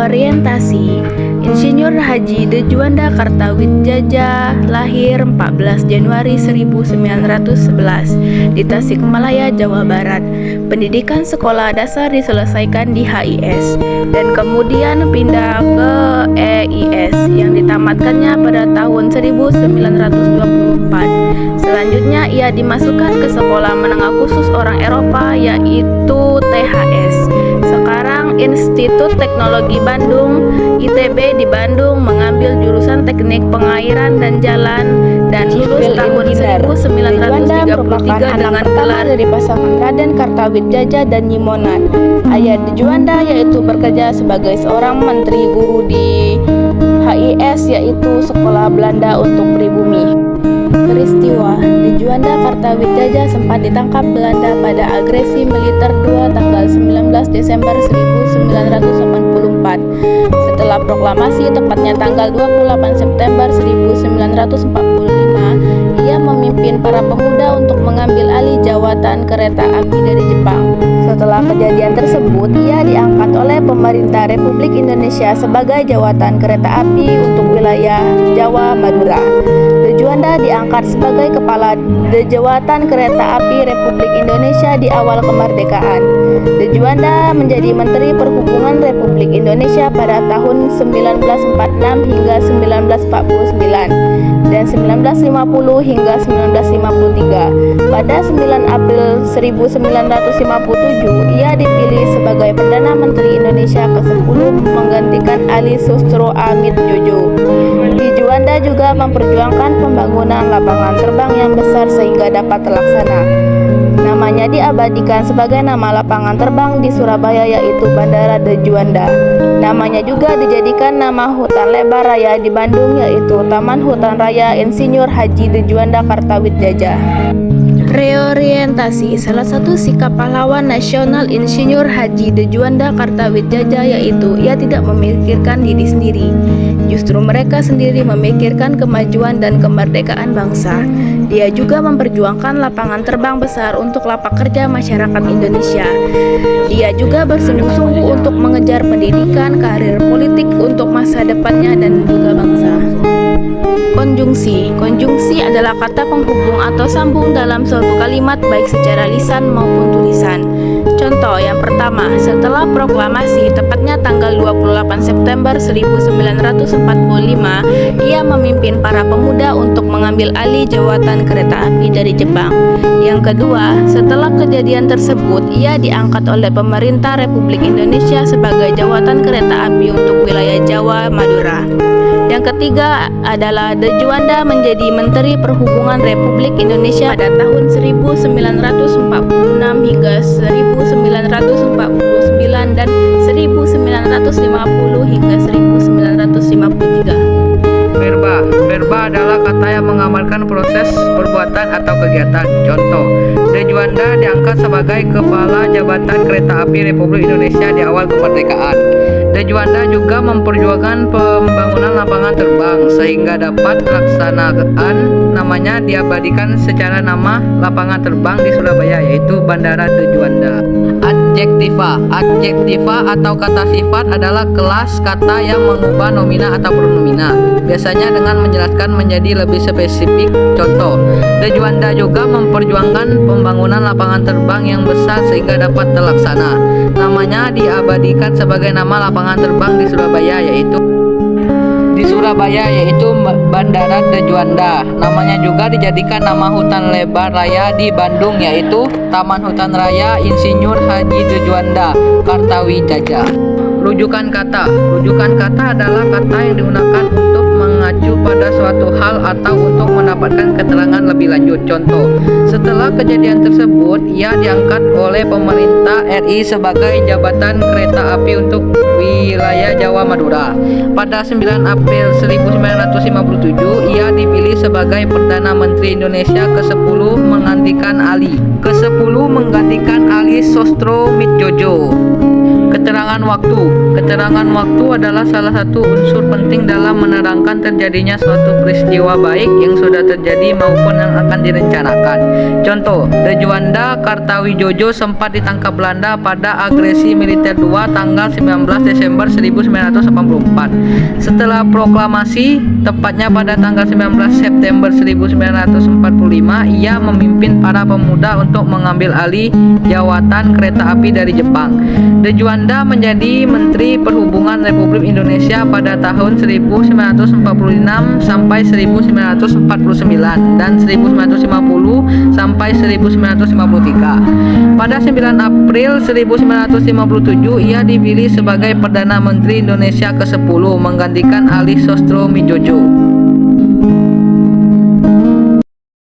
Reorientasi. Insinyur Haji De Juanda Kartawidjaja lahir 14 Januari 1911 di Tasikmalaya, Jawa Barat. Pendidikan sekolah dasar diselesaikan di HIS dan kemudian pindah ke EIS yang ditamatkannya pada tahun 1924. Selanjutnya ia dimasukkan ke Sekolah Menengah Khusus Orang Eropa yaitu THS. Sekarang Institut Teknologi Bandung ITB di Bandung, mengambil jurusan Teknik Pengairan dan Jalan dan lulus tahun 1933 dengan gelar dari pasangan Raden Kartawidjaja dan Nyimonat. Ayah De Juanda yaitu bekerja sebagai seorang menteri guru di HIS yaitu Sekolah Belanda untuk Pribumi. Peristiwa De Juanda Kartawidjaja sempat ditangkap Belanda pada agresi militer 2 tanggal 19 Desember 1984. Setelah proklamasi tepatnya tanggal 28 September 1945, ia memimpin para pemuda untuk mengambil alih jawatan kereta api dari Jepang. Setelah kejadian tersebut, ia diangkat oleh pemerintah Republik Indonesia sebagai jawatan kereta api untuk wilayah Jawa Madura. De Juanda diangkat sebagai kepala Jawatan Kereta Api Republik Indonesia di awal kemerdekaan. De Juanda menjadi Menteri Perhubungan Republik Indonesia pada tahun 1946 hingga 1949 dan 1950 hingga 1953. Pada 9 April 1957, ia dipilih sebagai Perdana Menteri Indonesia ke-10 menggantikan Ali Sustro Amit Jojo. De Juanda juga memperjuangkan pembangunan lapangan terbang yang besar sehingga dapat terlaksana. Namanya diabadikan sebagai nama lapangan terbang di Surabaya yaitu Bandara De Juanda. Namanya juga dijadikan nama hutan lebar raya di Bandung yaitu Taman Hutan Raya Insinyur Haji De Juanda Kartawidjaja. Reorientasi. Salah satu sikap pahlawan nasional Insinyur Haji De Juanda Kartawidjaja yaitu ia tidak memikirkan diri sendiri. Justru mereka sendiri memikirkan kemajuan dan kemerdekaan bangsa. Dia juga memperjuangkan lapangan terbang besar untuk lapak kerja masyarakat Indonesia. Dia juga bersungguh-sungguh untuk mengejar pendidikan, karir politik untuk masa depannya dan juga bangsa. Konjungsi. Konjungsi adalah kata penghubung atau sambung dalam suatu kalimat baik secara lisan maupun tulisan. Contoh yang pertama, setelah proklamasi tepatnya tanggal 28 September 1945, ia memimpin para pemuda untuk mengambil alih jawatan kereta api dari Jepang. Yang kedua, setelah kejadian tersebut, ia diangkat oleh pemerintah Republik Indonesia sebagai jawatan kereta api untuk wilayah Jawa Madura. Yang ketiga adalah De Juanda menjadi Menteri Perhubungan Republik Indonesia pada tahun 1946 hingga 1949 dan 1950 hingga 1953. Verba adalah kata yang menggambarkan proses perbuatan atau kegiatan. Contoh, De Juanda diangkat sebagai Kepala Jabatan Kereta Api Republik Indonesia di awal kemerdekaan. De Juanda juga memperjuangkan pembangunan lapangan terbang sehingga dapat dilaksanakan. Namanya diabadikan secara nama lapangan terbang di Surabaya yaitu Bandara De Juanda. Adjektiva atau kata sifat adalah kelas kata yang mengubah nomina atau pronomina, biasanya dengan menjelaskan menjadi lebih spesifik. Contoh, De Juanda juga memperjuangkan pembangunan lapangan terbang yang besar sehingga dapat terlaksana. Namanya diabadikan sebagai nama lapangan terbang di Surabaya yaitu Bandara De Juanda. Namanya juga dijadikan nama hutan lebar raya di Bandung yaitu Taman Hutan Raya Insinyur Haji De Juanda Kartawidjaja. Rujukan kata adalah kata yang digunakan untuk mengacu pada suatu hal atau untuk mendapatkan keterangan lebih lanjut. Contoh, setelah kejadian tersebut, ia diangkat oleh pemerintah RI sebagai jabatan kereta api untuk wilayah Jawa Madura. Pada 9 April 1957, ia dipilih sebagai Perdana Menteri Indonesia ke-10 menggantikan Ali Sostro Mitjojo. Keterangan waktu. Keterangan waktu adalah salah satu unsur penting dalam menerangkan terjadinya suatu peristiwa baik yang sudah terjadi maupun yang akan direncanakan. Contoh, De Juanda Kartawijojo sempat ditangkap Belanda pada agresi militer 2 tanggal 19 Desember 1944. Setelah proklamasi, tepatnya pada tanggal 19 September 1945, ia memimpin para pemuda untuk mengambil alih jawatan kereta api dari Jepang. De Juanda menjadi Menteri Perhubungan Republik Indonesia pada tahun 1946 sampai 1949 dan 1950 sampai 1953. Pada 9 April 1957 ia dipilih sebagai Perdana Menteri Indonesia ke-10 menggantikan Ali Sostromijojo.